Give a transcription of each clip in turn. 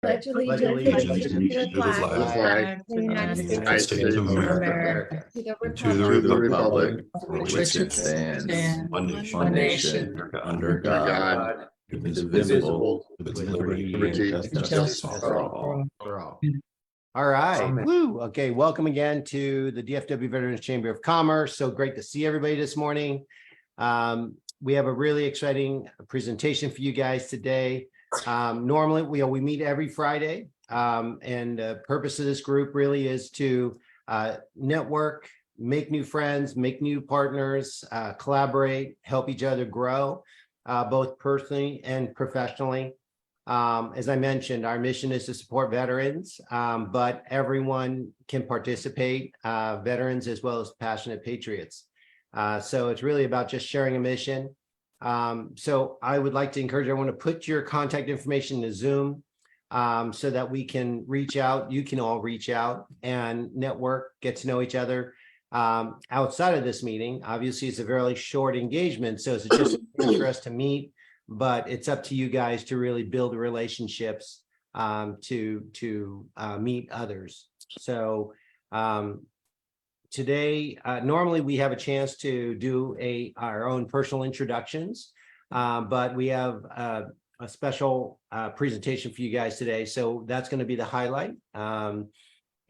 pledge allegiance to the flag of the United United States of America, to the and to the republic for which it stands, one nation, under God, indivisible, with liberty and justice for all. All right. Woo. Okay. Welcome again to the DFW Veterans Chamber of Commerce. So great to see everybody this morning. We have a really exciting presentation for you guys today. Normally, we meet every Friday, and the purpose of this group really is to network, make new friends, make new partners, collaborate, help each other grow, both personally and professionally. As I mentioned, our mission is to support veterans, but everyone can participate, veterans as well as passionate patriots. So it's really about just sharing a mission. So I would like to encourage everyone to put your contact information in Zoom, so that we can reach out. You can all reach out and network, get to know each other. Outside of this meeting, obviously it's a very short engagement, so it's just for us to meet, but it's up to you guys to really build relationships, to meet others. So today, normally we have a chance to do our own personal introductions, but we have a special presentation for you guys today. So that's going to be the highlight.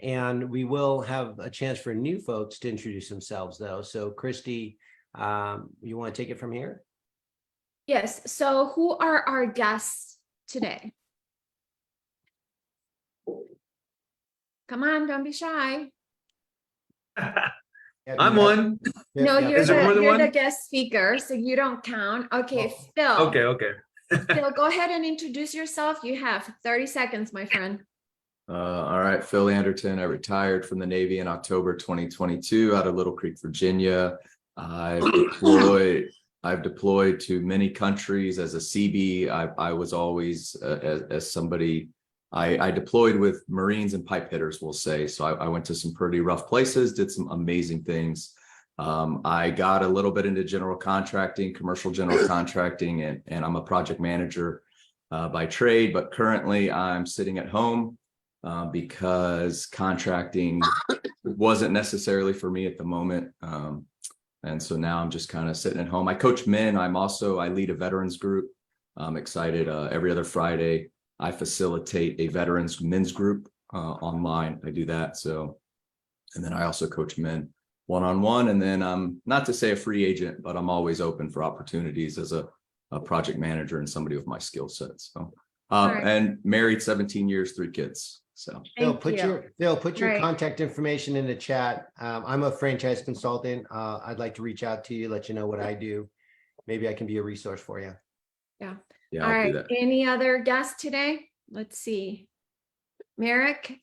And we will have a chance for new folks to introduce themselves, though. So Christy, you want to take it from here? Yes. So who are our guests today? Come on, don't be shy. I'm one. No, Yeah. you're Is there more than the one? guest speaker, so you don't count. Okay, Phil. Okay. Phil, go ahead and introduce yourself. You have 30 seconds, my friend. All right, Phil Anderton. I retired from the Navy in October 2022 out of Little Creek, Virginia. I've deployed to many countries as a CB. I was always as somebody. I deployed with Marines and pipe hitters, we'll say. So I went to some pretty rough places, did some amazing things. I got a little bit into general contracting, commercial general contracting, and I'm a project manager by trade. But currently I'm sitting at home because contracting wasn't necessarily for me at the moment. And so now I'm just kind of sitting at home. I coach men. I lead a veterans group. I'm excited. Every other Friday, I facilitate a veterans men's group online. I do that. So, and then I also coach men one-on-one. And then I'm not to say a free agent, but I'm always open for opportunities as a project manager and somebody with my skill set. So, right. And married 17 years, 3 kids. So Phil, Thank put your Right. contact information in the chat. I'm a franchise consultant. I'd like to reach out to you, let you know what I do. Maybe I can be a resource for you. yeah, All I'll do right. that. Any other guests today? Let's see. Merrick,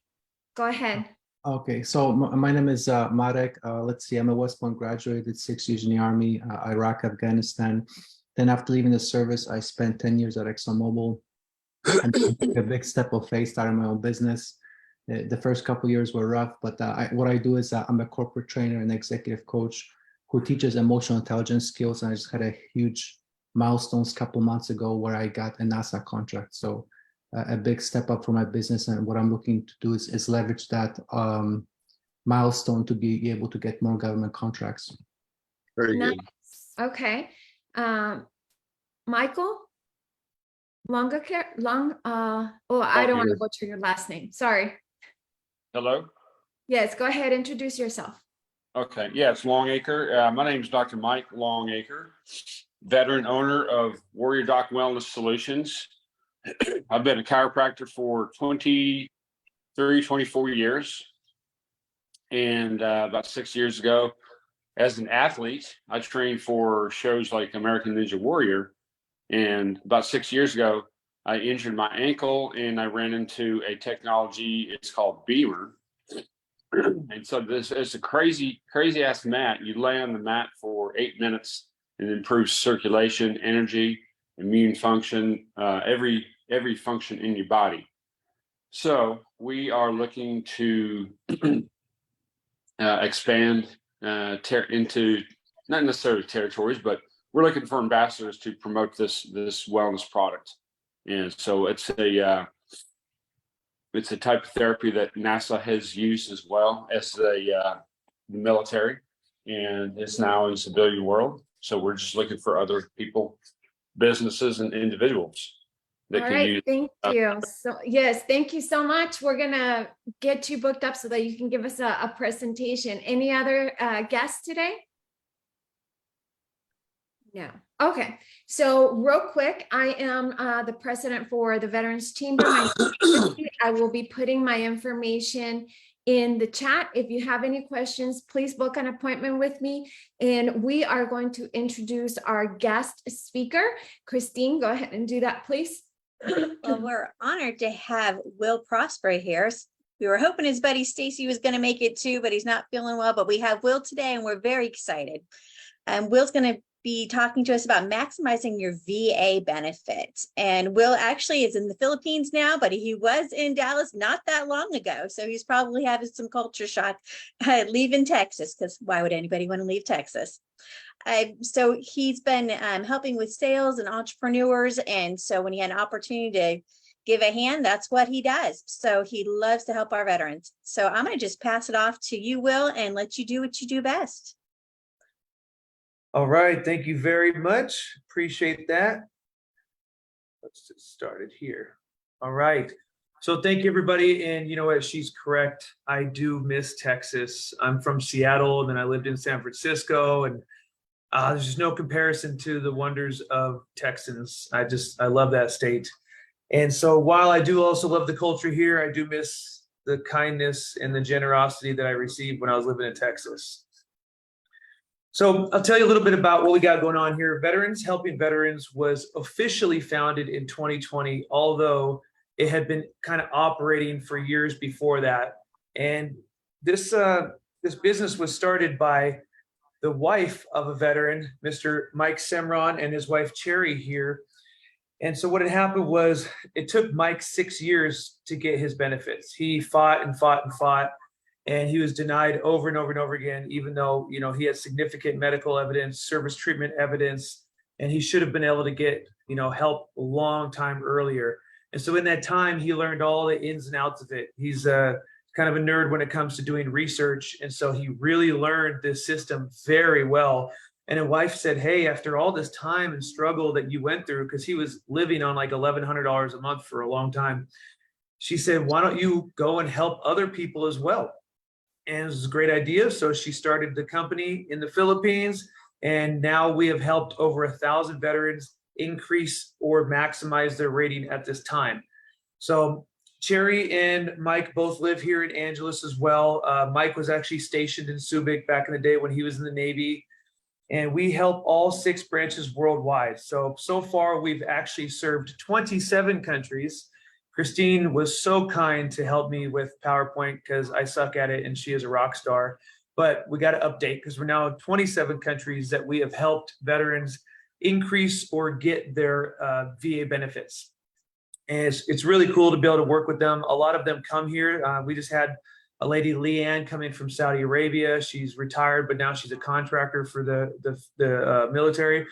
go ahead. Okay, so my name is Marek. Let's see, I'm a West Point graduate, did 6 years in the Army, Iraq, Afghanistan. Then after leaving the service, I spent 10 years at ExxonMobil. And a big step of faith, starting my own business. The first couple of years were rough, but what I do is I'm a corporate trainer and executive coach who teaches emotional intelligence skills. And I just had a huge milestones a couple months ago where I got a NASA contract. So a big step up for my business. And what I'm looking to do is leverage that milestone to be able to get more government contracts. Very Nice. good. Okay. Michael? I don't want to butcher your last name. Sorry. Hello. Yes, go ahead. Introduce yourself. Okay. Yeah, it's Longacre. My name is Dr. Mike Longacre, veteran owner of Warrior Doc Wellness Solutions. I've been a chiropractor for 24 years. And about 6 years ago, as an athlete, I trained for shows like American Ninja Warrior. And about 6 years ago, I injured my ankle and I ran into a technology. It's called Beamer. And so it's a crazy ass mat. You lay on the mat for 8 minutes and it improves circulation, energy, immune function, every function in your body. So we are looking to expand into not necessarily territories, but we're looking for ambassadors to promote this wellness product. And so it's a It's a type of therapy that NASA has used as well as the military, and it's now in the civilian world. So we're just looking for other people, businesses, and individuals that All can right, use. thank you. So yes, thank you so much. We're gonna get you booked up so that you can give us a presentation. Any other guests today? No. Okay. So real quick, I am the president for the Veterans Chamber. I will be putting my information in the chat. If you have any questions, please book an appointment with me. And we are going to introduce our guest speaker. Christine, go ahead and do that, please. Well, we're honored to have Will Prosper here. We were hoping his buddy Stacey was going to make it too, but he's not feeling well. But we have Will today, and we're very excited. And Will's going to be talking to us about maximizing your VA benefits. And Will actually is in the Philippines now, but he was in Dallas not that long ago. So he's probably having some culture shock leaving Texas, because why would anybody want to leave Texas? So he's been helping with sales and entrepreneurs. And so when he had an opportunity to give a hand, that's what he does. So he loves to help our veterans. So I'm going to just pass it off to you, Will, and let you do what you do best. All right, thank you very much. Appreciate that. Let's get started here. All right. So thank you, everybody. And you know what? She's correct. I do miss Texas. I'm from Seattle, and then I lived in San Francisco, and there's just no comparison to the wonders of Texans. I love that state. And so while I do also love the culture here, I do miss the kindness and the generosity that I received when I was living in Texas. So I'll tell you a little bit about what we got going on here. Veterans Helping Veterans was officially founded in 2020, although it had been kind of operating for years before that. And this business was started by the wife of a veteran, Mr. Mike Semron, and his wife Cherry here. And so what had happened was it took Mike 6 years to get his benefits. He fought and fought and fought, and he was denied over and over and over again, even though, you know, he had significant medical evidence, service treatment evidence, and he should have been able to get, you know, help a long time earlier. And so in that time, he learned all the ins and outs of it. He's kind of a nerd when it comes to doing research. And so he really learned this system very well. And his wife said, hey, after all this time and struggle that you went through, because he was living on like $1,100 a month for a long time, she said, why don't you go and help other people as well? And it was a great idea. So she started the company in the Philippines, and now we have helped over 1,000 veterans increase or maximize their rating at this time. So Cherry and Mike both live here in Angeles as well. Mike was actually stationed in Subic back in the day when he was in the Navy, and we help all 6 branches worldwide. So far we've actually served 27 countries. Christine was so kind to help me with PowerPoint because I suck at it and she is a rock star. But we got to update because we're now in 27 countries that we have helped veterans increase or get their VA benefits. And it's really cool to be able to work with them. A lot of them come here. We just had a lady, Leanne, coming from Saudi Arabia. She's retired, but now she's a contractor for the military.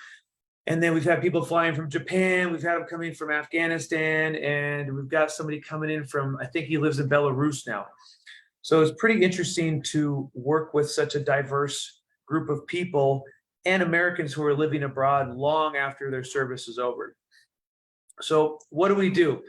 And then we've had people flying from Japan. We've had them coming from Afghanistan, and we've got somebody coming in from, I think he lives in Belarus now. So it's pretty interesting to work with such a diverse group of people and Americans who are living abroad long after their service is over. So what do?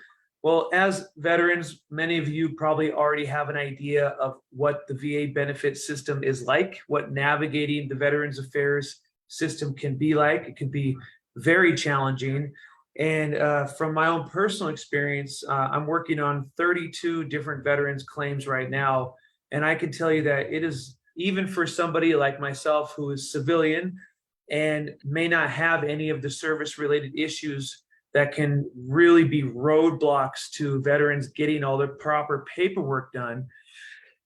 Well, as veterans, many of you probably already have an idea of what the VA benefit system is like, what navigating the Veterans Affairs system can be like. It can be very challenging. And from my own personal experience, I'm working on 32 different veterans claims right now. And I can tell you that it is, even for somebody like myself who is civilian and may not have any of the service related issues that can really be roadblocks to veterans getting all the proper paperwork done.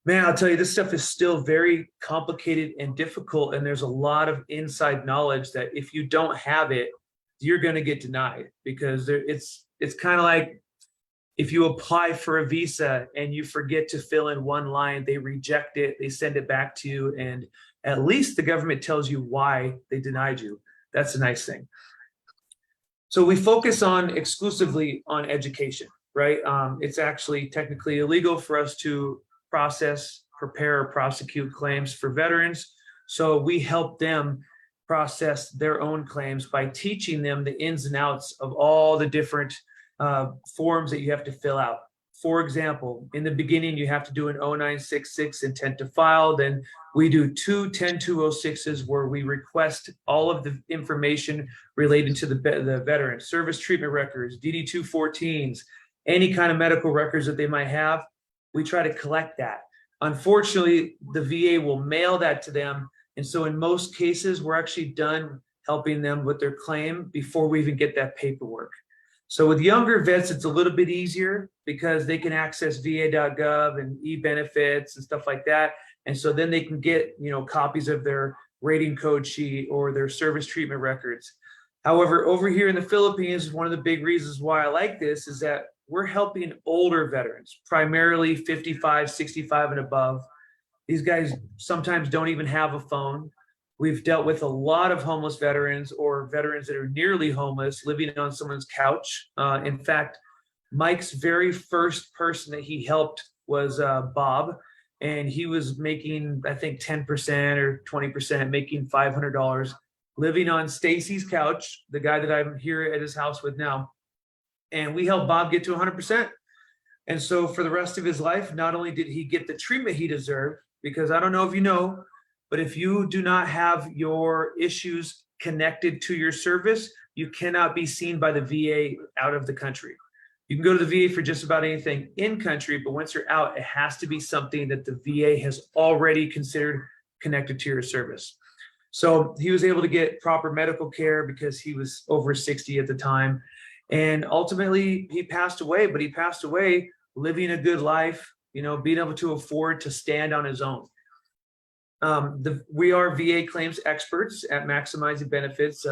Man, I'll tell you, this stuff is still very complicated and difficult. And there's a lot of inside knowledge that if you don't have it, you're going to get denied, because it's kind of like if you apply for a visa and you forget to fill in one line, they reject it, they send it back to you. And at least the government tells you why they denied you. That's a nice thing. So we focus on exclusively on education, right? It's actually technically illegal for us to process, prepare, or prosecute claims for veterans. So we help them process their own claims by teaching them the ins and outs of all the different forms that you have to fill out. For example, in the beginning, you have to do an 0966 intent to file. Then we do two 10206s where we request all of the information related to the veteran, service treatment records, DD-214s, any kind of medical records that they might have. We try to collect that. Unfortunately, the VA will mail that to them. And so in most cases, we're actually done helping them with their claim before we even get that paperwork. So with younger vets, it's a little bit easier because they can access va.gov and e-benefits and stuff like that. And so then they can get, copies of their rating code sheet or their service treatment records. However, over here in the Philippines, one of the big reasons why I like this is that we're helping older veterans, primarily 55, 65 and above. These guys sometimes don't even have a phone. We've dealt with a lot of homeless veterans or veterans that are nearly homeless, living on someone's couch. In fact, Mike's very first person that he helped was Bob, and he was making, I think, 10% or 20%, making $500, living on Stacey's couch, the guy that I'm here at his house with now. And we helped Bob get to 100%. And so for the rest of his life, not only did he get the treatment he deserved, because I don't know if you know, but if you do not have your issues connected to your service, you cannot be seen by the VA out of the country. You can go to the VA for just about anything in country, but once you're out, it has to be something that the VA has already considered connected to your service. So he was able to get proper medical care because he was over 60 at the time. And ultimately he passed away, but he passed away living a good life, being able to afford to stand on his own. We are VA claims experts at Maximizing Benefits.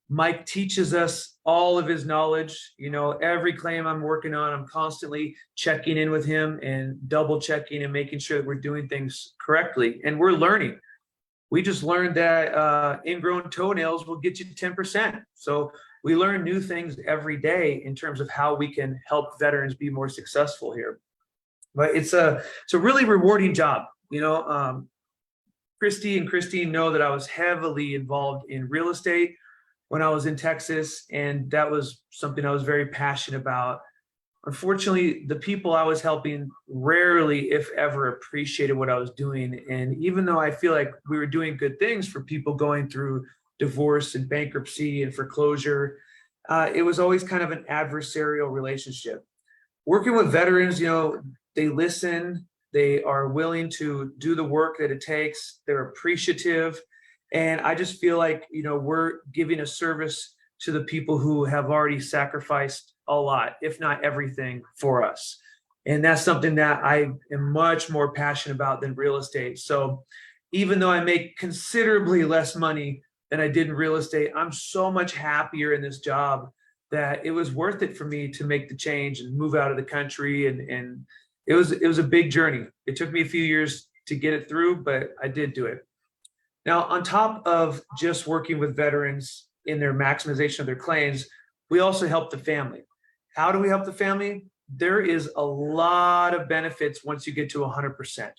Mike teaches us all of his knowledge. Every claim I'm working on, I'm constantly checking in with him and double checking and making sure that we're doing things correctly. And we're learning. We just learned that ingrown toenails will get you 10%. So we learn new things every day in terms of how we can help veterans be more successful here. But it's a really rewarding job. Christy and Christine know that I was heavily involved in real estate when I was in Texas, and that was something I was very passionate about. Unfortunately, the people I was helping rarely, if ever, appreciated what I was doing. And even though I feel like we were doing good things for people going through divorce and bankruptcy and foreclosure, it was always kind of an adversarial relationship. Working with veterans, they listen, they are willing to do the work that it takes, they're appreciative. And I just feel like, we're giving a service to the people who have already sacrificed a lot, if not everything, for us. And that's something that I am much more passionate about than real estate. So even though I make considerably less money than I did in real estate, I'm so much happier in this job that it was worth it for me to make the change and move out of the country. And it was a big journey. It took me a few years to get it through, but I did do it. Now, on top of just working with veterans in their maximization of their claims, we also help the family. How do we help the family? There is a lot of benefits once you get to 100%.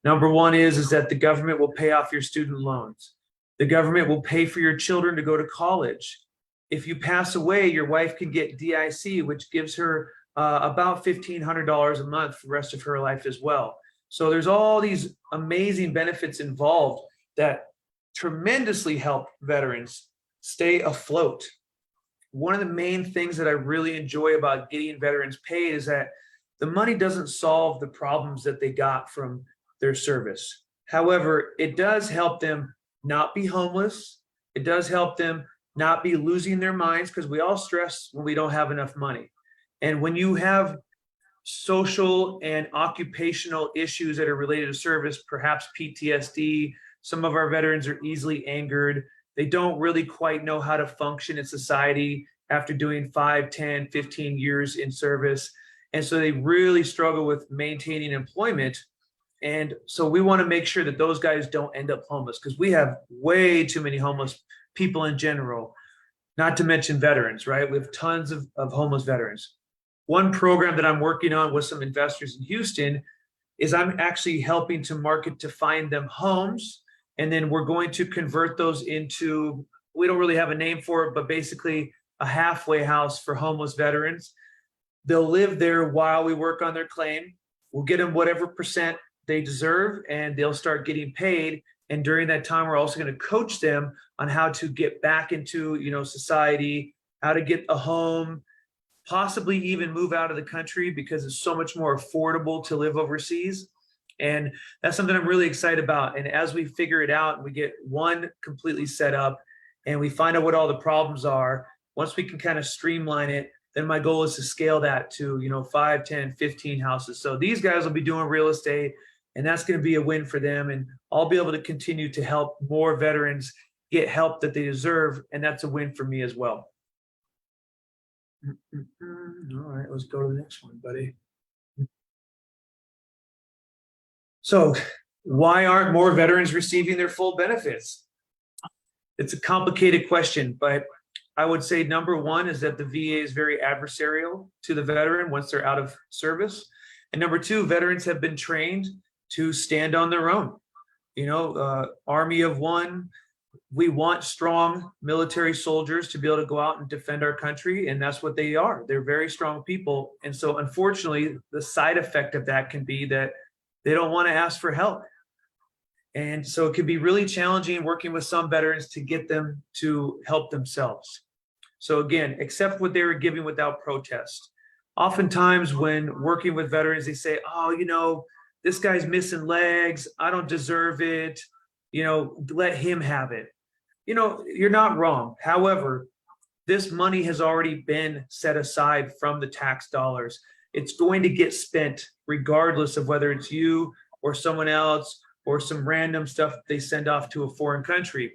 Number one is that the government will pay off your student loans. The government will pay for your children to go to college. If you pass away, your wife can get DIC, which gives her about $1,500 a month for the rest of her life as well. So there's all these amazing benefits involved that tremendously help veterans stay afloat. One of the main things that I really enjoy about getting veterans paid is that the money doesn't solve the problems that they got from their service. However, it does help them not be homeless. It does help them not be losing their minds, because we all stress when we don't have enough money. And when you have social and occupational issues that are related to service, perhaps PTSD, some of our veterans are easily angered. They don't really quite know how to function in society after doing 5, 10, 15 years in service. And so they really struggle with maintaining employment. And so we want to make sure that those guys don't end up homeless, because we have way too many homeless people in general, not to mention veterans, right? We have tons of homeless veterans. one program that I'm working on with some investors in Houston is I'm actually helping to market to find them homes. And then we're going to convert those into, we don't really have a name for it, but basically a halfway house for homeless veterans. They'll live there while we work on their claim. We'll get them whatever percent they deserve, and they'll start getting paid. And during that time, we're also going to coach them on how to get back into, society, how to get a home, possibly even move out of the country because it's so much more affordable to live overseas. And that's something I'm really excited about. And as we figure it out and we get one completely set up and we find out what all the problems are, once we can kind of streamline it, then my goal is to scale that to, 5, 10, 15 houses. So these guys will be doing real estate, and that's going to be a win for them. And I'll be able to continue to help more veterans get help that they deserve. And that's a win for me as well. All right, let's go to the next one, buddy. So why aren't more veterans receiving their full benefits? It's a complicated question, but I would say number one is that the VA is very adversarial to the veteran once they're out of service. And number two, veterans have been trained to stand on their own. Army of one, we want strong military soldiers to be able to go out and defend our country. And that's what they are. They're very strong people. And so unfortunately, the side effect of that can be that they don't want to ask for help. And so it can be really challenging working with some veterans to get them to help themselves. So again, accept what they were giving without protest. Oftentimes when working with veterans, they say, oh, this guy's missing legs. I don't deserve it. Let him have it. You're not wrong. However, this money has already been set aside from the tax dollars. It's going to get spent regardless of whether it's you or someone else or some random stuff they send off to a foreign country.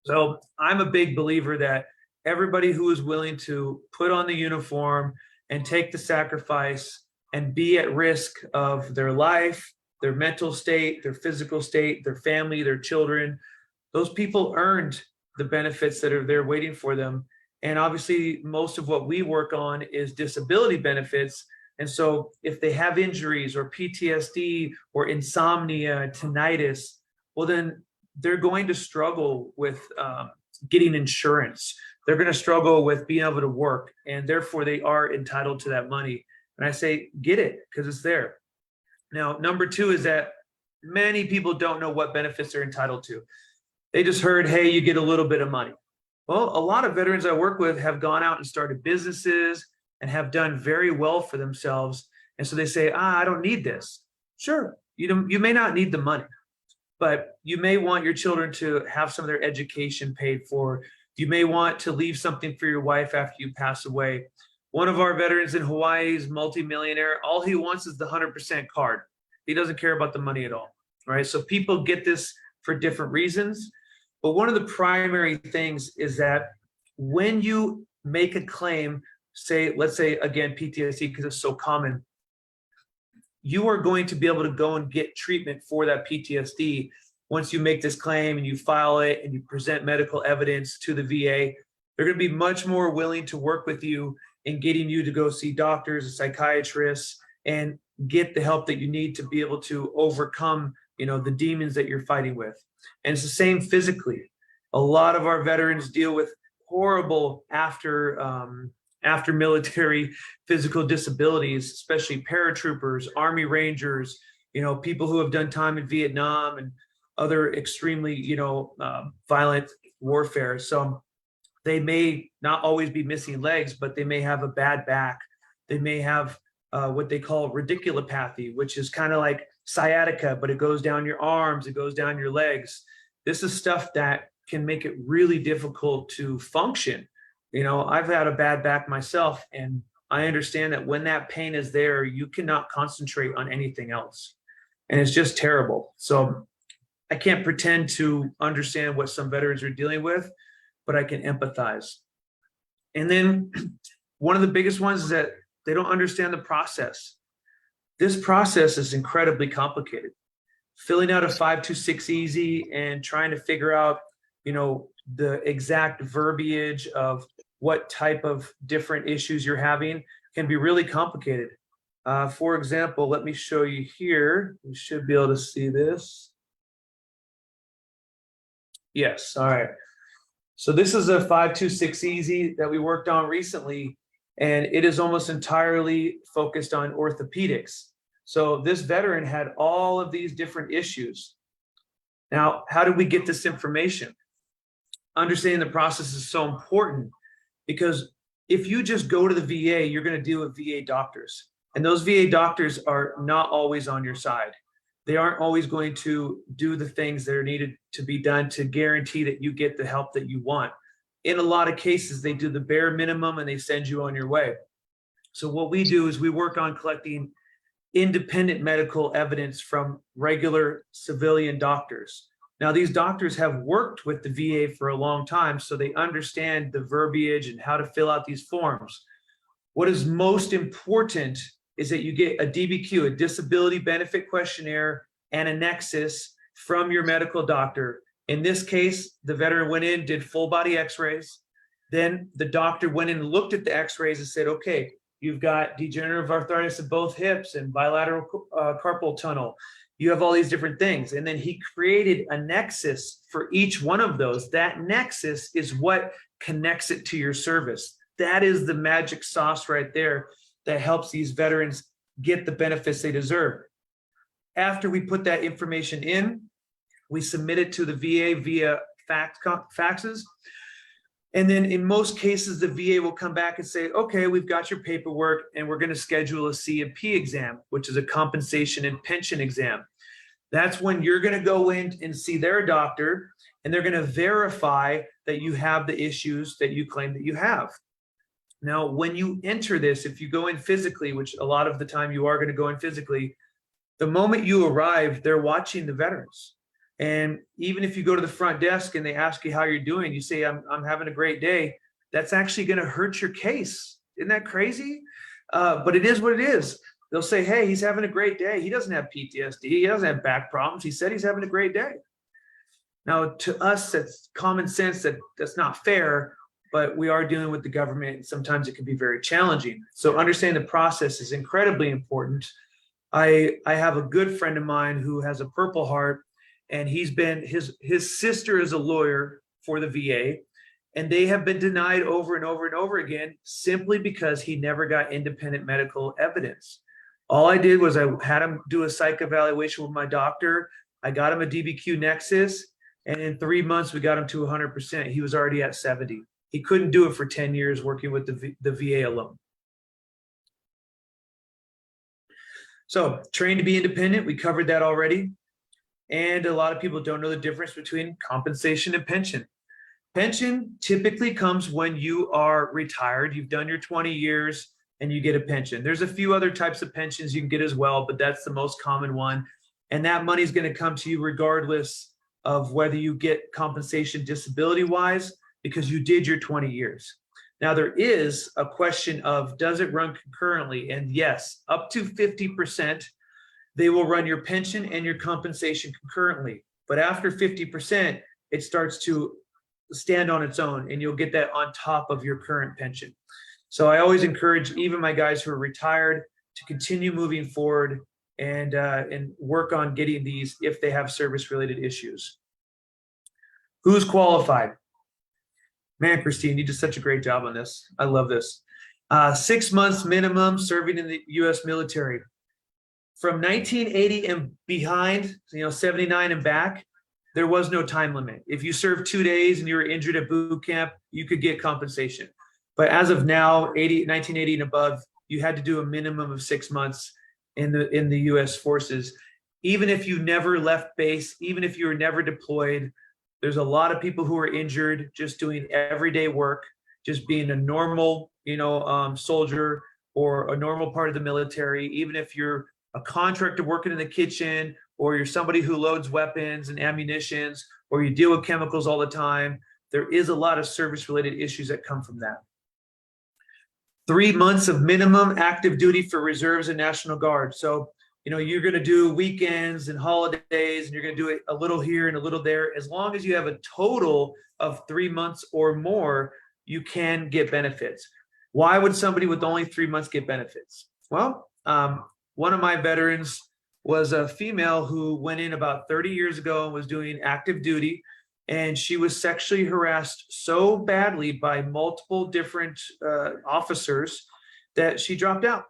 So I'm a big believer that everybody who is willing to put on the uniform and take the sacrifice and be at risk of their life, their mental state, their physical state, their family, their children, those people earned the benefits that are there waiting for them. And obviously, most of what we work on is disability benefits. And so if they have injuries or PTSD or insomnia, tinnitus, well, then they're going to struggle with getting insurance. They're going to struggle with being able to work, and therefore they are entitled to that money. And I say, get it, because it's there. Now, number two is that many people don't know what benefits they're entitled to. They just heard, hey, you get a little bit of money. Well, a lot of veterans I work with have gone out and started businesses and have done very well for themselves. And so they say, I don't need this. Sure, you may not need the money, but you may want your children to have some of their education paid for. You may want to leave something for your wife after you pass away. One of our veterans in Hawaii is multimillionaire. All he wants is the 100% card. He doesn't care about the money at all, right? So people get this for different reasons. But one of the primary things is that when you make a claim, let's say again, PTSD, because it's so common, you are going to be able to go and get treatment for that PTSD. Once you make this claim and you file it and you present medical evidence to the VA, they're going to be much more willing to work with you in getting you to go see doctors, psychiatrists, and get the help that you need to be able to overcome, the demons that you're fighting with. And it's the same physically. A lot of our veterans deal with horrible after military physical disabilities, especially paratroopers, Army Rangers, people who have done time in Vietnam and other extremely, violent warfare. So they may not always be missing legs, but they may have a bad back. They may have what they call radiculopathy, which is kind of like sciatica, but it goes down your arms, it goes down your legs. This is stuff that can make it really difficult to function. I've had a bad back myself, and I understand that when that pain is there, you cannot concentrate on anything else. And it's just terrible. So I can't pretend to understand what some veterans are dealing with, but I can empathize. And then one of the biggest ones is that they don't understand the process. This process is incredibly complicated. Filling out a 526 easy and trying to figure out, the exact verbiage of what type of different issues you're having can be really complicated. For example, let me show you here. You should be able to see this. Yes, all right. So this is a 526 Easy that we worked on recently, and it is almost entirely focused on orthopedics. So this veteran had all of these different issues. Now, how did we get this information? Understanding the process is so important, because if you just go to the VA, you're going to deal with VA doctors. And those VA doctors are not always on your side. They aren't always going to do the things that are needed to be done to guarantee that you get the help that you want. In a lot of cases, they do the bare minimum and they send you on your way. So what we do is we work on collecting independent medical evidence from regular civilian doctors. Now, these doctors have worked with the VA for a long time, so they understand the verbiage and how to fill out these forms. What is most important is that you get a DBQ, a disability benefit questionnaire, and a nexus from your medical doctor. In this case, the veteran went in, did full body x-rays. Then the doctor went in and looked at the x-rays and said, okay, you've got degenerative arthritis of both hips and bilateral carpal tunnel. You have all these different things. And then he created a nexus for each one of those. That nexus is what connects it to your service. That is the magic sauce right there that helps these veterans get the benefits they deserve. After we put that information in, we submit it to the VA via faxes. And then in most cases, the VA will come back and say, okay, we've got your paperwork and we're going to schedule a C&P exam, which is a compensation and pension exam. That's when you're going to go in and see their doctor, and they're going to verify that you have the issues that you claim that you have. Now, when you enter this, if you go in physically, which a lot of the time you are going to go in physically, the moment you arrive, they're watching the veterans. And even if you go to the front desk and they ask you how you're doing, you say, I'm having a great day. That's actually going to hurt your case. Isn't that crazy? But it is what it is. They'll say, hey, he's having a great day. He doesn't have PTSD. He doesn't have back problems. He said he's having a great day. Now, to us, that's common sense. That's not fair, but we are dealing with the government, and sometimes it can be very challenging. So understanding the process is incredibly important. I have a good friend of mine who has a Purple Heart, and he's been, his sister is a lawyer for the VA, and they have been denied over and over and over again simply because he never got independent medical evidence. All I did was I had him do a psych evaluation with my doctor. I got him a DBQ nexus, and in 3 months, we got him to 100%. He was already at 70. He couldn't do it for 10 years working with the VA alone. So trained to be independent, we covered that already. And a lot of people don't know the difference between compensation and pension. Pension typically comes when you are retired, you've done your 20 years and you get a pension. There's a few other types of pensions you can get as well, but that's the most common one. And that money is going to come to you regardless of whether you get compensation disability-wise, because you did your 20 years. Now, there is a question of, does it run concurrently? And yes, up to 50%, they will run your pension and your compensation concurrently. But after 50%, it starts to stand on its own, and you'll get that on top of your current pension. So I always encourage even my guys who are retired to continue moving forward and work on getting these if they have service-related issues. Who's qualified? Man, Christine, you did such a great job on this. I love this. 6 months minimum serving in the U.S. military. From 1980 and behind, 79 and back, there was no time limit. If you served 2 days and you were injured at boot camp, you could get compensation. But as of now, 1980 and above, you had to do a minimum of 6 months in the U.S. forces. Even if you never left base, even if you were never deployed, there's a lot of people who are injured just doing everyday work, just being a normal, soldier or a normal part of the military. Even if you're a contractor working in the kitchen, or you're somebody who loads weapons and ammunitions, or you deal with chemicals all the time, there is a lot of service-related issues that come from that. 3 months of minimum active duty for reserves and National Guard. So, you're going to do weekends and holidays, and you're going to do it a little here and a little there. As long as you have a total of 3 months or more, you can get benefits. Why would somebody with only 3 months get benefits? Well, one of my veterans was a female who went in about 30 years ago and was doing active duty, and she was sexually harassed so badly by multiple different officers that she dropped out.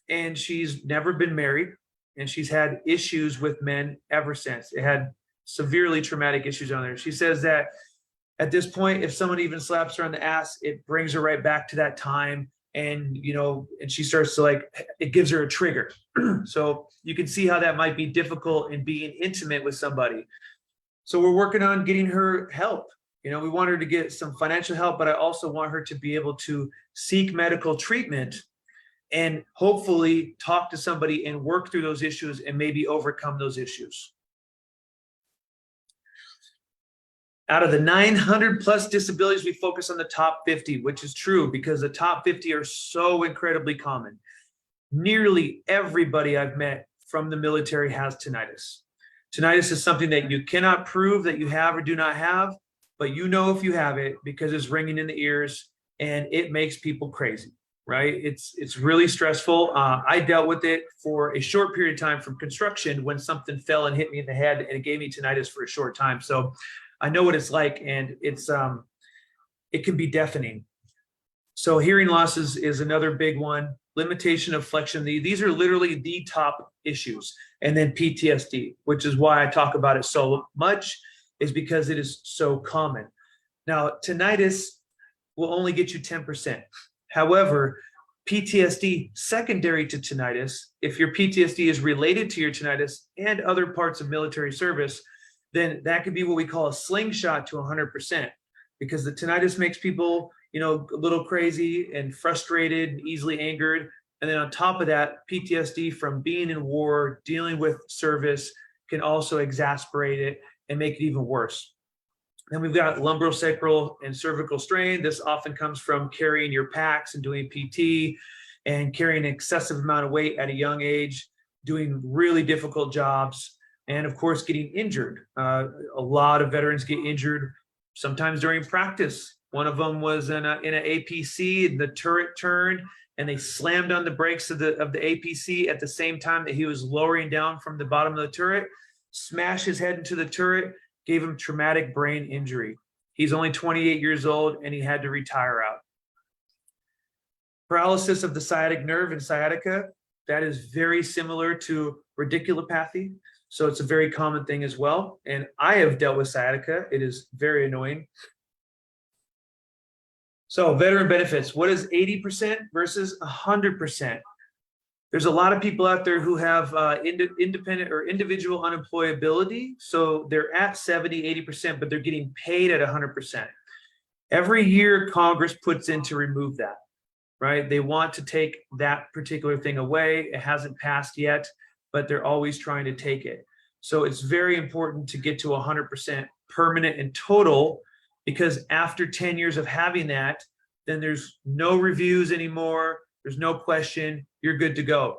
And she's never been married, and she's had issues with men ever since. It had severely traumatic issues on there. She says that at this point, if someone even slaps her on the ass, it brings her right back to that time. And, you know, and she starts to like, it gives her a trigger. So you can see how that might be difficult in being intimate with somebody. So we're working on getting her help. You know, we want her to get some financial help, but I also want her to be able to seek medical treatment and hopefully talk to somebody and work through those issues and maybe overcome those issues. Out of the 900 plus disabilities, we focus on the top 50, which is true because the top 50 are so incredibly common. Nearly everybody I've met from the military has tinnitus. Tinnitus is something that you cannot prove that you have or do not have, but you know if you have it because it's ringing in the ears and it makes people crazy, right? It's really stressful. I dealt with it for a short period of time from construction when something fell and hit me in the head, and it gave me tinnitus for a short time. So I know what it's like, and it can be deafening. So hearing loss is another big one. Limitation of flexibility. These are literally the top issues. And then PTSD, which is why I talk about it so much, is because it is so common. Now, tinnitus will only get you 10%. However, PTSD secondary to tinnitus, if your PTSD is related to your tinnitus and other parts of military service, then that could be what we call a slingshot to 100%, because the tinnitus makes people, you know, a little crazy and frustrated and easily angered. And then on top of that, PTSD from being in war, dealing with service can also exasperate it and make it even worse. Then we've got lumbosacral and cervical strain. This often comes from carrying your packs and doing PT and carrying an excessive amount of weight at a young age, doing really difficult jobs, and of course, getting injured. A lot of veterans get injured sometimes during practice. One of them was in an APC, and the turret turned, and they slammed on the brakes of the APC at the same time that he was lowering down from the bottom of the turret, smashed his head into the turret, gave him traumatic brain injury. He's only 28 years old, and he had to retire out. Paralysis of the sciatic nerve and sciatica, that is very similar to radiculopathy. So it's a very common thing as well. And I have dealt with sciatica. It is very annoying. So veteran benefits, what is 80% versus 100%? There's a lot of people out there who have independent or individual unemployability. So they're at 70, 80%, but they're getting paid at 100%. Every year Congress puts in to remove that, right? They want to take that particular thing away. It hasn't passed yet, but they're always trying to take it. So it's very important to get to 100% permanent and total, because after 10 years of having that, then there's no reviews anymore. There's no question, you're good to go.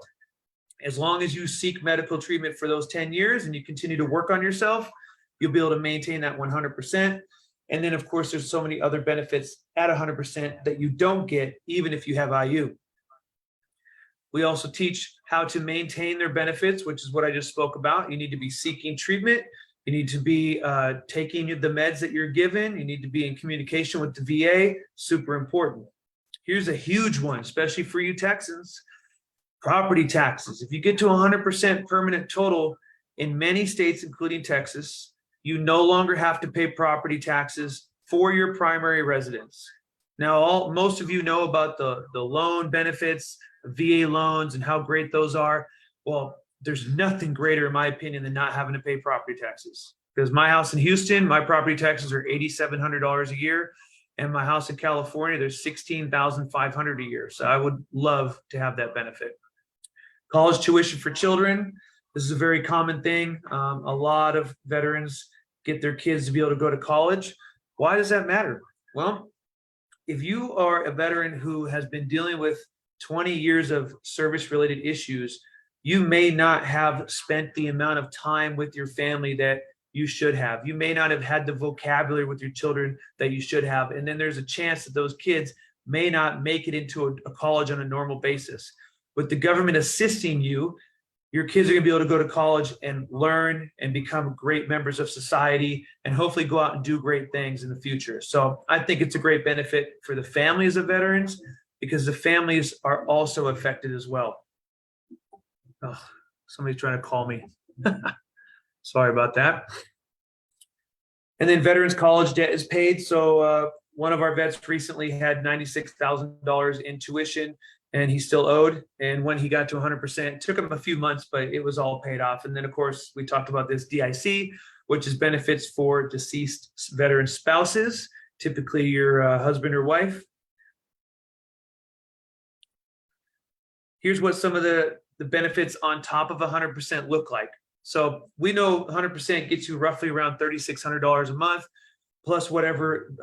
As long as you seek medical treatment for those 10 years and you continue to work on yourself, you'll be able to maintain that 100%. And then of course, there's so many other benefits at 100% that you don't get even if you have IU. We also teach how to maintain their benefits, which is what I just spoke about. You need to be seeking treatment. You need to be taking the meds that you're given. You need to be in communication with the VA. Super important. Here's a huge one, especially for you Texans. Property taxes. If you get to 100% permanent total in many states, including Texas, you no longer have to pay property taxes for your primary residence. Now, most of you know about the loan benefits, VA loans, and how great those are. Well, there's nothing greater, in my opinion, than not having to pay property taxes. Because my house in Houston, my property taxes are $8,700 a year. And my house in California, there's $16,500 a year. So I would love to have that benefit. College tuition for children. This is a very common thing. A lot of veterans get their kids to be able to go to college. Why does that matter? Well, if you are a veteran who has been dealing with 20 years of service-related issues, you may not have spent the amount of time with your family that you should have. You may not have had the vocabulary with your children that you should have. And then there's a chance that those kids may not make it into a college on a normal basis. With the government assisting you, your kids are going to be able to go to college and learn and become great members of society and hopefully go out and do great things in the future. So I think it's a great benefit for the families of veterans because the families are also affected as well. Oh, somebody's trying to call me. Sorry about that. And then veterans college debt is paid. So one of our vets recently had $96,000 in tuition and he still owed. And when he got to 100%, it took him a few months, but it was all paid off. And then of course, we talked about this DIC, which is benefits for deceased veteran spouses, typically your husband or wife. Here's what some of the benefits on top of 100% look like. So we know 100% gets you roughly around $3,600 a month, plus whatever,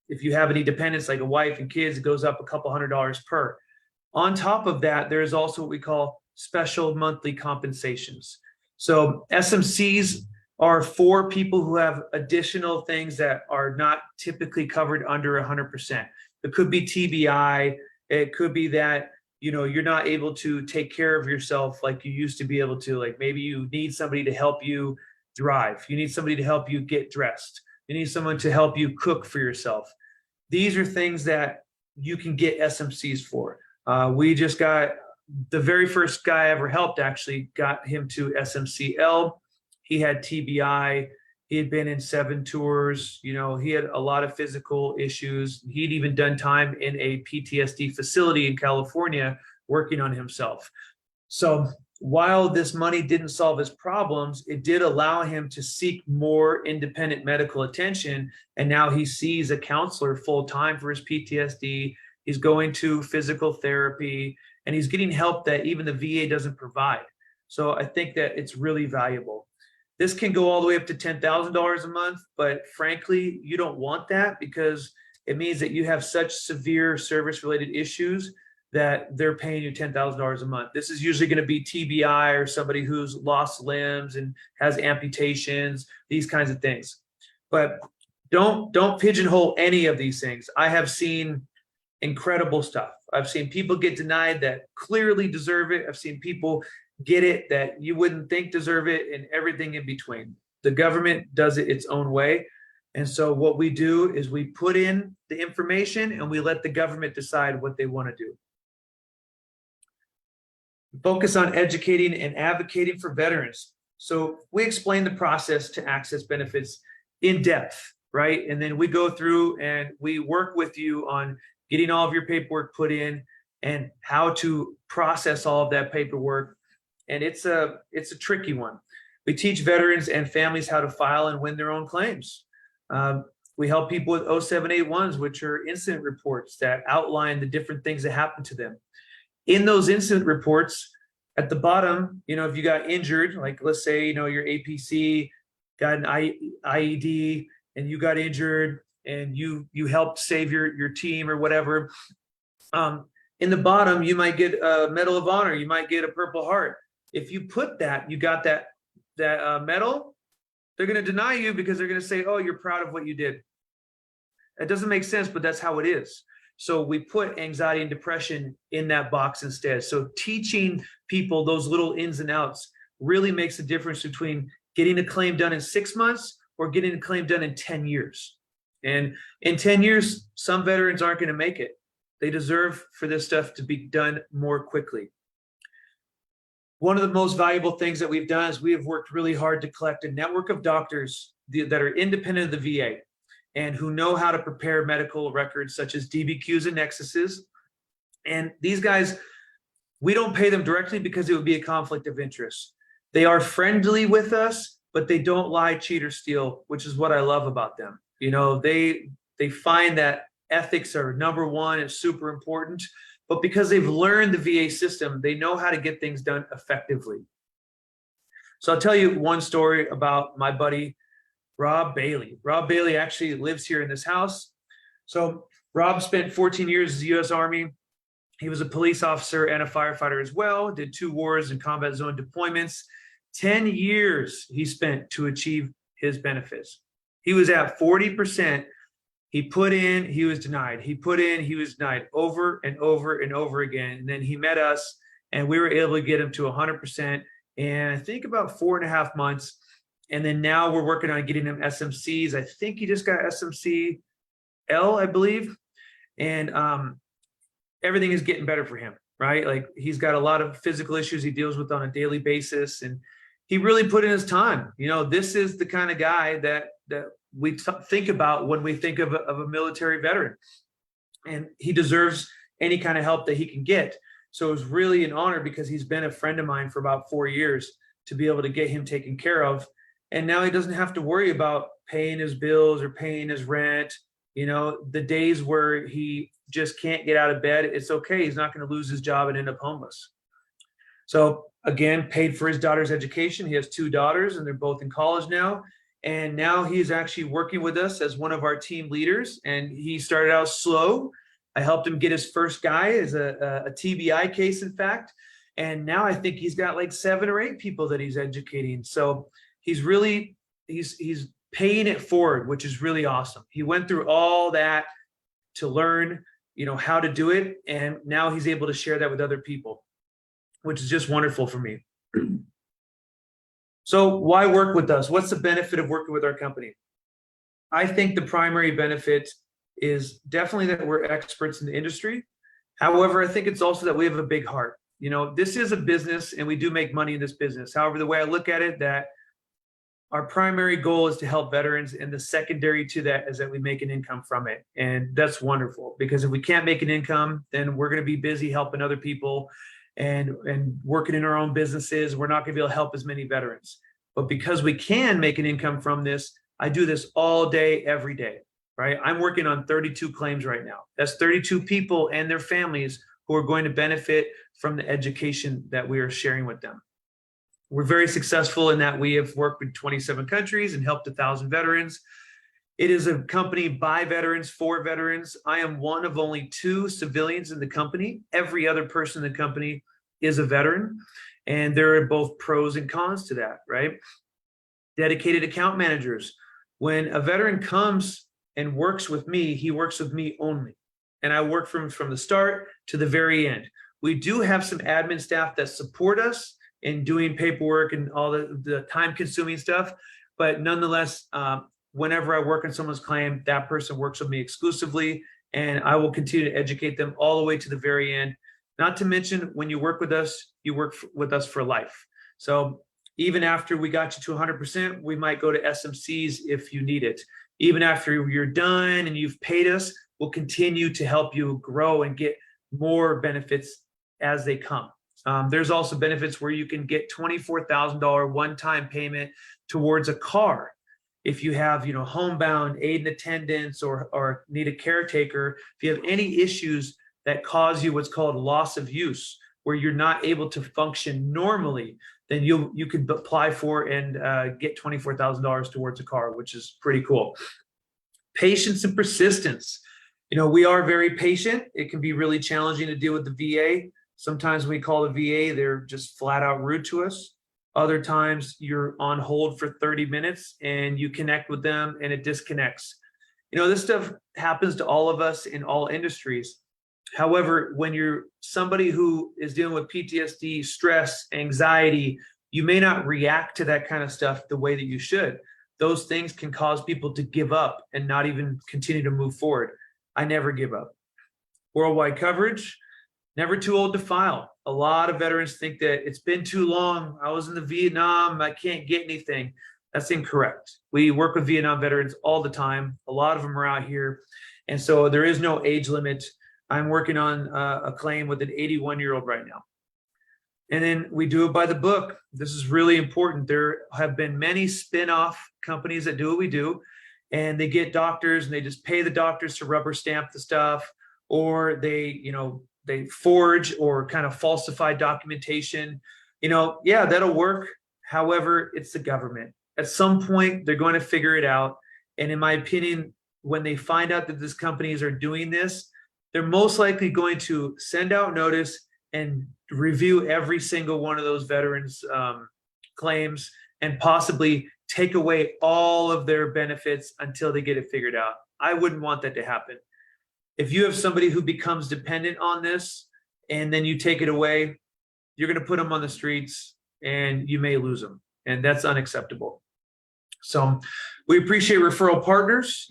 if you have any dependents like a wife and kids, it goes up a couple $100s per. On top of that, there's also what we call special monthly compensations. So SMCs are for people who have additional things that are not typically covered under 100%. It could be TBI. It could be that you're not able to take care of yourself like you used to be able to. Like maybe you need somebody to help you drive. You need somebody to help you get dressed. You need someone to help you cook for yourself. These are things that you can get SMCs for. We just got the very first guy I ever helped actually got him to SMCL. He had TBI. He had been in 7 tours. He had a lot of physical issues. He'd even done time in a PTSD facility in California working on himself. So while this money didn't solve his problems, it did allow him to seek more independent medical attention. And now he sees a counselor full time for his PTSD. He's going to physical therapy and he's getting help that even the VA doesn't provide. So I think that it's really valuable. This can go all the way up to $10,000 a month, but frankly, you don't want that because it means that you have such severe service-related issues that they're paying you $10,000 a month. This is usually going to be TBI or somebody who's lost limbs and has amputations, these kinds of things. But don't pigeonhole any of these things. I have seen incredible stuff. I've seen people get denied that clearly deserve it. I've seen people get it that you wouldn't think deserve it, and everything in between. The government does it its own way. And so what we do is we put in the information and we let the government decide what they want to do. Focus on educating and advocating for veterans. So we explain the process to access benefits in depth, right? And then we go through and we work with you on getting all of your paperwork put in and how to process all of that paperwork. And it's a tricky one. We teach veterans and families how to file and win their own claims. We help people with 0781s, which are incident reports that outline the different things that happen to them. In those incident reports, at the bottom, if you got injured, like let's say, your APC got an IED and you got injured and you helped save your team or whatever. In the bottom, you might get a Medal of Honor. You might get a Purple Heart. If you put that, you got that medal, they're going to deny you because they're going to say, oh, you're proud of what you did. It doesn't make sense, but that's how it is. So we put anxiety and depression in that box instead. So teaching people those little ins and outs really makes a difference between getting a claim done in 6 months or getting a claim done in 10 years. And in 10 years, some veterans aren't going to make it. They deserve for this stuff to be done more quickly. One of the most valuable things that we've done is we have worked really hard to collect a network of doctors that are independent of the VA and who know how to prepare medical records such as DBQs and nexuses. And these guys, we don't pay them directly because it would be a conflict of interest. They are friendly with us, but they don't lie, cheat, or steal, which is what I love about them. They find that ethics are number one and super important. But because they've learned the VA system, they know how to get things done effectively. So I'll tell you one story about my buddy, Rob Bailey. Rob Bailey actually lives here in this house. So Rob spent 14 years as the U.S. Army. He was a police officer and a firefighter as well, did 2 wars and combat zone deployments. 10 years he spent to achieve his benefits. He was at 40%. He put in, he was denied. He put in, he was denied over and over and over again. And then he met us and we were able to get him to 100%. And I think about 4.5 months. And then now we're working on getting him SMCs. I think he just got SMC L, I believe. And everything is getting better for him, right? Like he's got a lot of physical issues he deals with on a daily basis. And he really put in his time. You know, this is the kind of guy that we think about when we think of a military veteran. And he deserves any kind of help that he can get. So it was really an honor because he's been a friend of mine for about 4 years to be able to get him taken care of. And now he doesn't have to worry about paying his bills or paying his rent. You know, the days where he just can't get out of bed, it's okay. He's not going to lose his job and end up homeless. So again, paid for his daughter's education. He has 2 daughters and they're both in college now. And now he's actually working with us as one of our team leaders. And he started out slow. I helped him get his first guy as a TBI case, in fact. And now I think he's got like 7 or 8 people that he's educating. So he's really, he's paying it forward, which is really awesome. He went through all that to learn, you know, how to do it. And now he's able to share that with other people, which is just wonderful for me. So why work with us? What's the benefit of working with our company? I think the primary benefit is definitely that we're experts in the industry. However, I think it's also that we have a big heart. You know, this is a business and we do make money in this business. However, the way I look at it, that our primary goal is to help veterans, and the secondary to that is that we make an income from it. And that's wonderful, because if we can't make an income, then we're going to be busy helping other people and working in our own businesses. We're not going to be able to help as many veterans. But because we can make an income from this, I do this all day, every day, right? I'm working on 32 claims right now. That's 32 people and their families who are going to benefit from the education that we are sharing with them. We're very successful in that we have worked with 27 countries and helped 1,000 veterans. It is a company by veterans, for veterans. I am one of only 2 civilians in the company. Every other person in the company is a veteran. And there are both pros and cons to that, right? Dedicated account managers. When a veteran comes and works with me, he works with me only. And I work from the start to the very end. We do have some admin staff that support us in doing paperwork and all the time-consuming stuff. But nonetheless, whenever I work on someone's claim, that person works with me exclusively, and I will continue to educate them all the way to the very end. Not to mention, when you work with us, you work with us for life. So even after we got you to 100%, we might go to SMCs if you need it. Even after you're done and you've paid us, we'll continue to help you grow and get more benefits as they come. There's also benefits where you can get $24,000 one-time payment towards a car. If you have, homebound, aid and attendance, or need a caretaker, if you have any issues that cause you what's called loss of use, where you're not able to function normally, then you could apply for and get $24,000 towards a car, which is pretty cool. Patience and persistence. We are very patient. It can be really challenging to deal with the VA. Sometimes we call the VA, they're just flat out rude to us. Other times you're on hold for 30 minutes and you connect with them and it disconnects. This stuff happens to all of us in all industries. However, when you're somebody who is dealing with PTSD, stress, anxiety, you may not react to that kind of stuff the way that you should. Those things can cause people to give up and not even continue to move forward. I never give up. Worldwide coverage, never too old to file. A lot of veterans think that it's been too long. I was in the Vietnam, I can't get anything. That's incorrect. We work with Vietnam veterans all the time. A lot of them are out here. And so there is no age limit. I'm working on a claim with an 81-year-old right now. And then we do it by the book. This is really important. There have been many spin-off companies that do what we do, and they get doctors and they just pay the doctors to rubber stamp the stuff, or they forge or kind of falsify documentation. Yeah, that'll work. However, it's the government. At some point, they're going to figure it out. And in my opinion, when they find out that these companies are doing this, they're most likely going to send out notice and review every single one of those veterans' claims and possibly take away all of their benefits until they get it figured out. I wouldn't want that to happen. If you have somebody who becomes dependent on this and then you take it away, you're going to put them on the streets and you may lose them. And that's unacceptable. So we appreciate referral partners.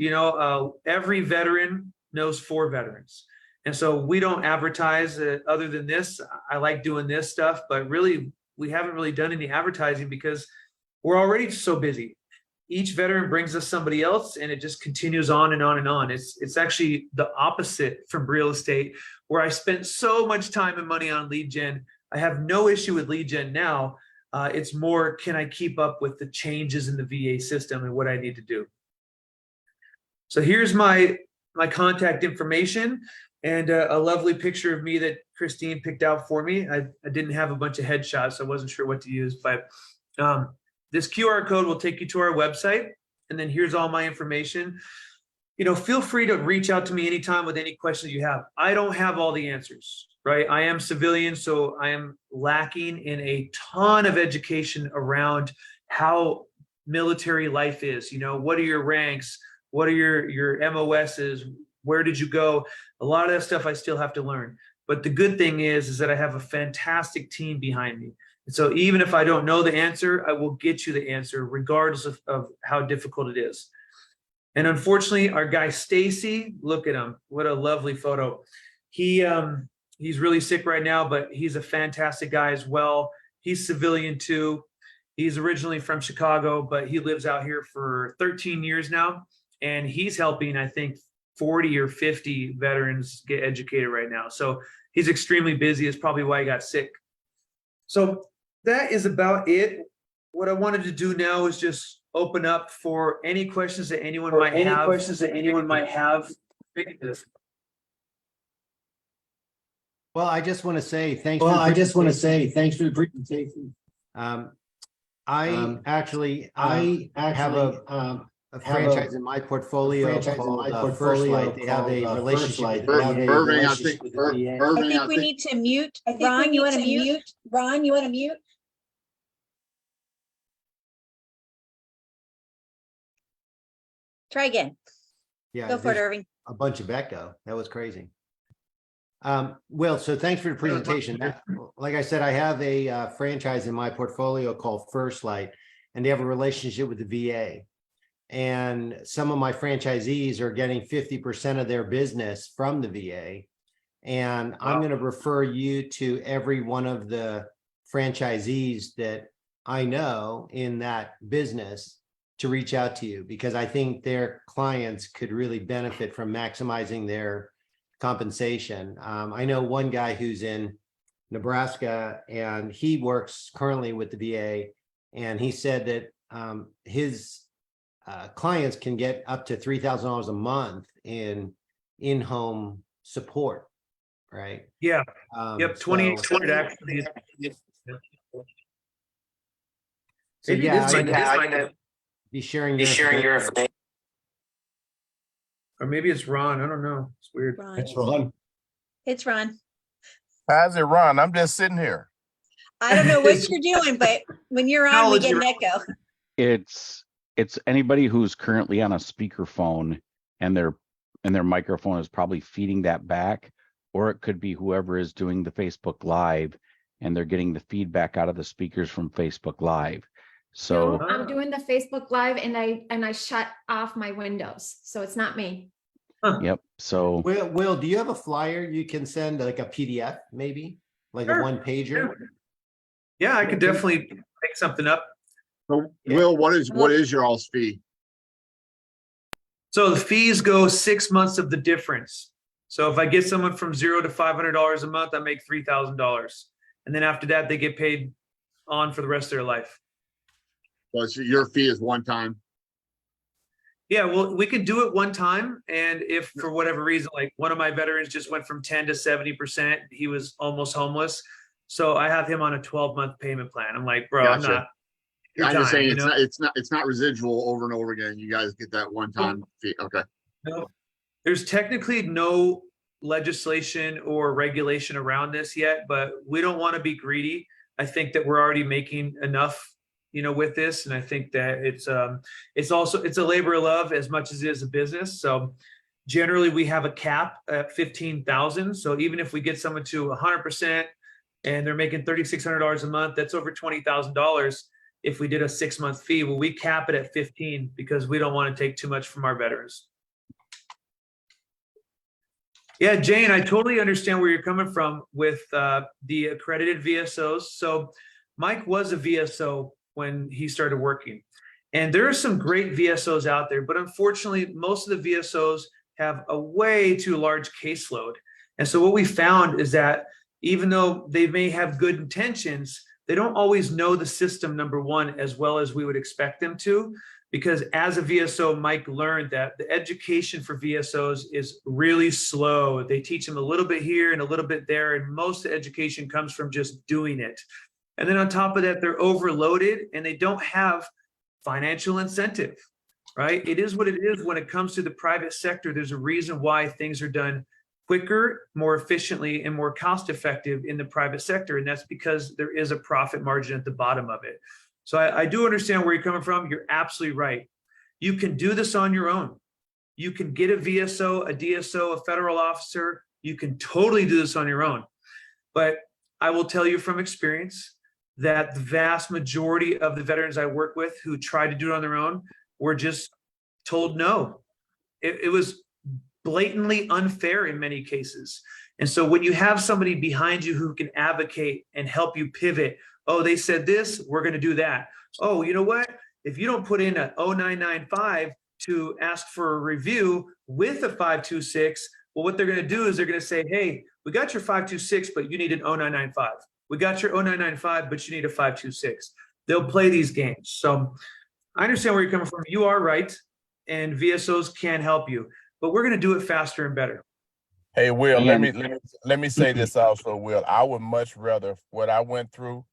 Every veteran knows 4 veterans. And so we don't advertise other than this. I like doing this stuff, but really, we haven't really done any advertising because we're already so busy. Each veteran brings us somebody else and it just continues on and on and on. It's actually the opposite from real estate, where I spent so much time and money on lead gen. I have no issue with lead gen now. It's more, can I keep up with the changes in the VA system and what I need to do? So here's my contact information and a lovely picture of me that Christine picked out for me. I didn't have a bunch of headshots, so I wasn't sure what to use, but this QR code will take you to our website, and then here's all my information. Feel free to reach out to me anytime with any questions you have. I don't have all the answers, right? I am civilian, so I am lacking in a ton of education around how military life is. What are your ranks? What are your MOSs? Where did you go? A lot of that stuff I still have to learn. But the good thing is that I have a fantastic team behind me. And so even if I don't know the answer, I will get you the answer regardless of how difficult it is. And unfortunately, our guy Stacey, look at him. What a lovely photo. He's really sick right now, but he's a fantastic guy as well. He's civilian too. He's originally from Chicago, but he lives out here for 13 years now. And he's helping, I think, 40 or 50 veterans get educated right now. So he's extremely busy. It's probably why he got sick. So that is about it. What I wanted to do now is just open up for any questions that anyone might have. Well, I just want to say thanks for the presentation. I actually have a franchise in my portfolio called First Light. They have a relationship with Irving, I think I think we need to mute. Ron, you want to mute? Ron, you want to mute? Try again. Yeah, Go for it, there's Irving. a bunch of echo. That was crazy. Will, so thanks for the presentation. Like I said, I have a franchise in my portfolio called First Light, and they have a relationship with the VA. And some of my franchisees are getting 50% of their business from the VA. And I'm going to refer you to every one of the franchisees that I know in that business to reach out to you, because I think their clients could really benefit from maximizing their compensation. I know one guy who's in Nebraska and he works currently with the VA, and he said that his clients can get up to $3,000 a month in-home support, right? Yeah. Yep. 2800 so, actually. so yeah, be sharing your information. Or maybe it's Ron. I don't know. It's weird. Ron. It's Ron. how's it run? I'm just sitting here. I don't know what you're doing, but when you're on, we get an echo. It's anybody who's currently on a speakerphone and their microphone is probably feeding that back, or it could be whoever is doing the Facebook Live and they're getting the feedback out of the speakers from Facebook Live. So No, I'm doing the Facebook Live and I shut off my windows, so it's not me. yep. So Will, do you have a flyer you can send, like a PDF, maybe like Sure. a one pager? Yeah, I could definitely make something up. So, Will, what is your all's fee? So the fees go 6 months of the difference. So if I get someone from $0 to $500 a month, I make $3,000. And then after that, they get paid on for the rest of their life. So your fee is one time. Yeah, well, we could do it one time. And if for whatever reason, like one of my veterans just went from 10 to 70%, he was almost homeless. So I have him on a 12-month payment plan. I'm like, bro, Gotcha. I'm not. your I'm just time, saying you know? it's not residual over and over again. You guys get that one time fee. Okay. No, there's technically no legislation or regulation around this yet, but we don't want to be greedy. I think that we're already making enough with this. And I think that it's a labor of love as much as it is a business. So generally we have a cap at 15,000. So even if we get someone to 100% and they're making $3,600 a month, that's over $20,000 if we did a 6-month fee. Well, we cap it at 15 because we don't want to take too much from our veterans. Yeah, Jane, I totally understand where you're coming from with the accredited VSOs. So Mike was a VSO when he started working. And there are some great VSOs out there, but unfortunately, most of the VSOs have a way too large caseload. And so what we found is that even though they may have good intentions, they don't always know the system, number one, as well as we would expect them to. Because as a VSO, Mike learned that the education for VSOs is really slow. They teach them a little bit here and a little bit there, and most of the education comes from just doing it. And then on top of that, they're overloaded and they don't have financial incentive, right? It is what it is when it comes to the private sector. There's a reason why things are done quicker, more efficiently, and more cost effective in the private sector. And that's because there is a profit margin at the bottom of it. So I do understand where you're coming from. You're absolutely right. You can do this on your own. You can get a VSO, a DSO, a federal officer. You can totally do this on your own. But I will tell you from experience that the vast majority of the veterans I work with who try to do it on their own were just told no. It was blatantly unfair in many cases. And so when you have somebody behind you who can advocate and help you pivot, oh, they said this, we're going to do that. Oh, you know what? If you don't put in a 0995 to ask for a review with a 526, well, what they're going to do is they're going to say, hey, we got your 526, but you need an 0995. We got your 0995, but you need a 526. They'll play these games. So I understand where you're coming from. You are right. And VSOs can help you, but we're going to do it faster and better. Hey, Will, And- let me say this also, Will. I would much rather what I went through,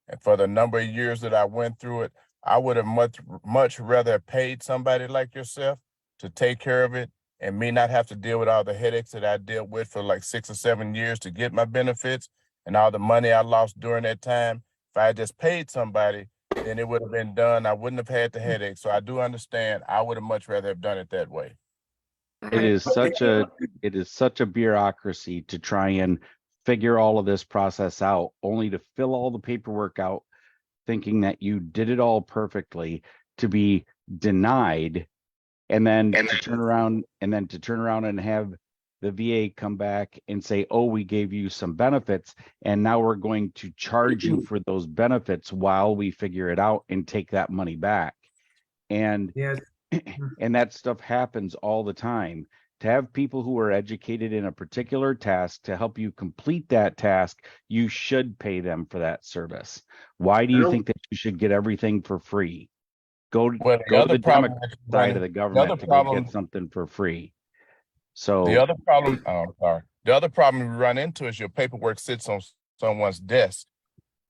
and for the number of years that I went through it, I would have much rather paid somebody like yourself to take care of it and me not have to deal with all the headaches that I dealt with for like 6 or 7 years to get my benefits and all the money I lost during that time. If I had just paid somebody, then it would have been done. I wouldn't have had the headache. So I do understand. I would have much rather have done it that way. It is such a bureaucracy to try and figure all of this process out, only to fill all the paperwork out, thinking that you did it all perfectly, to be denied, and then to turn around and have the VA come back and say, oh, we gave you some benefits, and now we're going to charge you for those benefits while we figure it out and take that money back. And Yes. and that stuff happens all the time. To have people who are educated in a particular task to help you complete that task, you should pay them for that service. Why do you think that you should get everything for free? Go to the Democrat side of the government to go get something for free. So the other problem, the other problem we run into is your paperwork sits on someone's desk.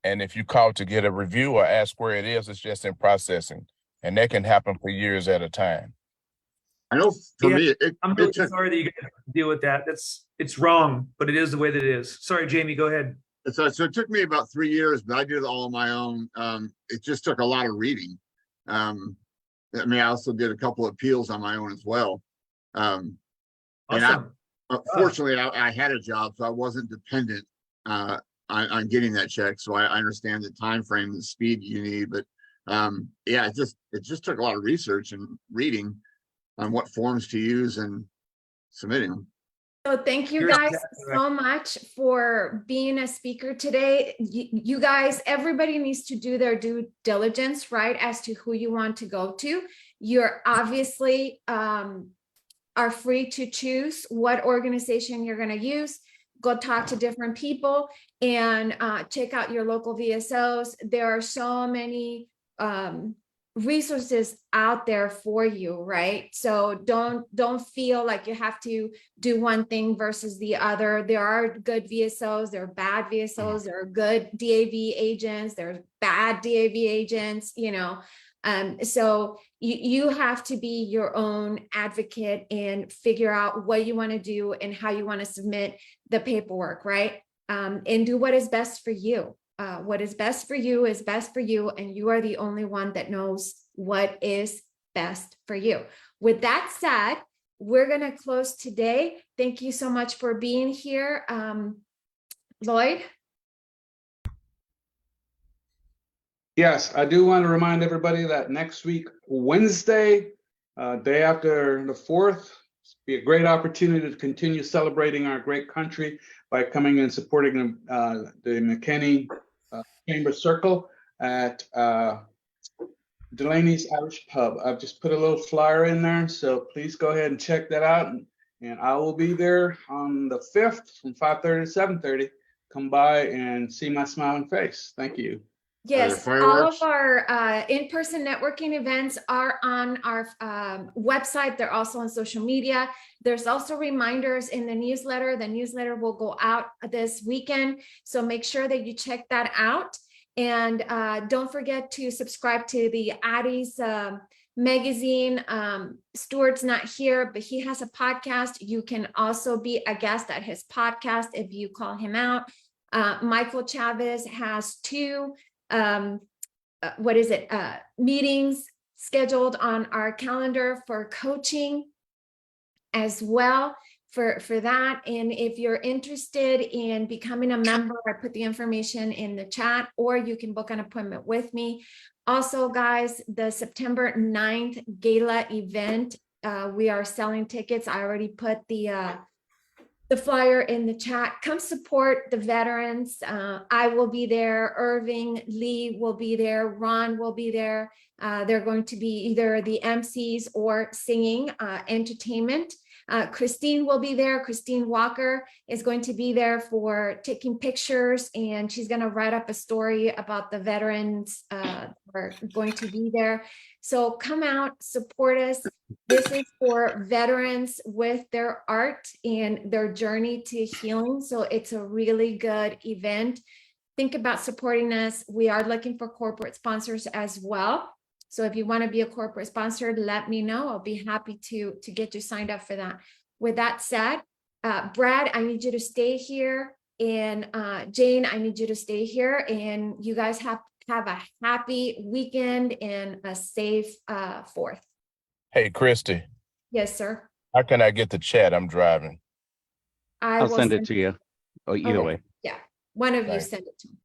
And if you call to get a review or ask where it is, it's just in processing. And that can happen for years at a time. I know for me, I'm really sorry that you guys have to deal with that. It's wrong, but it is the way that it is. Sorry, Jamie, go ahead. so it took me about 3 years, but I did it all on my own. It just took a lot of reading. I mean, I also did a couple of appeals on my own as well. Awesome. And fortunately, I had a job, so I wasn't dependent on getting that check. So I understand the time frame, the speed you need. But yeah, it just took a lot of research and reading on what forms to use and submitting them. So thank you guys so much for being a speaker today. You guys, everybody needs to do their due diligence, right, as to who you want to go to. You're obviously are free to choose what organization you're going to use. Go talk to different people and check out your local VSOs. There are so many resources out there for you, right? So don't feel like you have to do one thing versus the other. There are good VSOs, there are bad VSOs, there are good DAV agents, there's bad DAV agents, you know. So you have to be your own advocate and figure out what you want to do and how you want to submit the paperwork, right? And do what is best for you. what is best for you is best for you, and you are the only one that knows what is best for you. With that said, we're going to close today. Thank you so much for being here. Lloyd? Yes, I do want to remind everybody that next week, Wednesday, day after the 4th, be a great opportunity to continue celebrating our great country by coming and supporting the McKinney Chamber Circle at Delaney's Irish Pub. I've just put a little flyer in there, so please go ahead and check that out. And I will be there on the 5th from 5:30 to 7:30. Come by and see my smiling face. Thank you. Yes, all fireworks? of our in-person networking events are on our website. They're also on social media. There's also reminders in the newsletter. The newsletter will go out this weekend, so make sure that you check that out. And don't forget to subscribe to the Addie's magazine. Stuart's not here, but he has a podcast. You can also be a guest at his podcast if you call him out. Michael Chavez has 2 meetings scheduled on our calendar for coaching as well for that. And if you're interested in becoming a member, I put the information in the chat, or you can book an appointment with me. Also, guys, the September 9th gala event, we are selling tickets. I already put the flyer in the chat. Come support the veterans. I will be there. Irving, Lee will be there. Ron will be there. They're going to be either the MCs or singing entertainment. Christine will be there. Christine Walker is going to be there for taking pictures, and she's going to write up a story about the veterans who are going to be there. So come out, support us. This is for veterans with their art and their journey to healing. So it's a really good event. Think about supporting us. We are looking for corporate sponsors as well. So if you want to be a corporate sponsor, let me know. I'll be happy to get you signed up for that. With that said, Brad, I need you to stay here. And Jane, I need you to stay here. And you guys have a happy weekend and a safe 4th. Hey, Christy, Yes, sir. how can I get the chat? I'm driving. I'll send it to you. Oh, either way. Yeah, one of you Thanks. send it to me.